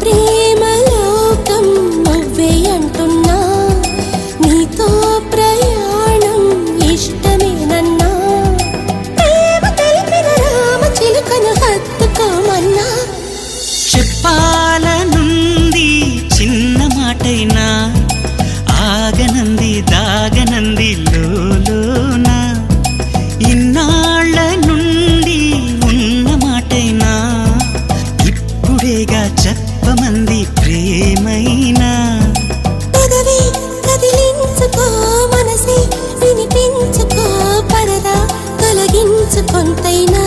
ప్రేమ లోకం నువ్వే అంటున్నా, నీతో ప్రయాణం ఇష్టమేనన్నా, ప్రేమ తెలిపిన రామ చిలుకను హత్తుకోమన్నా. చెప్పాలనుంది చిన్న మాటైనా, ఆగనంది దాగనంది లోలోన, ఇన్నాళ్ళ నుండి ఉన్న మాటైనా, ఇప్పుడేగా చెప్పమంది ప్రేమైనా. పెదవి కదిలించుకో, మనసే వినిపించుకో, పరదా తొలగించు కొంతైనా.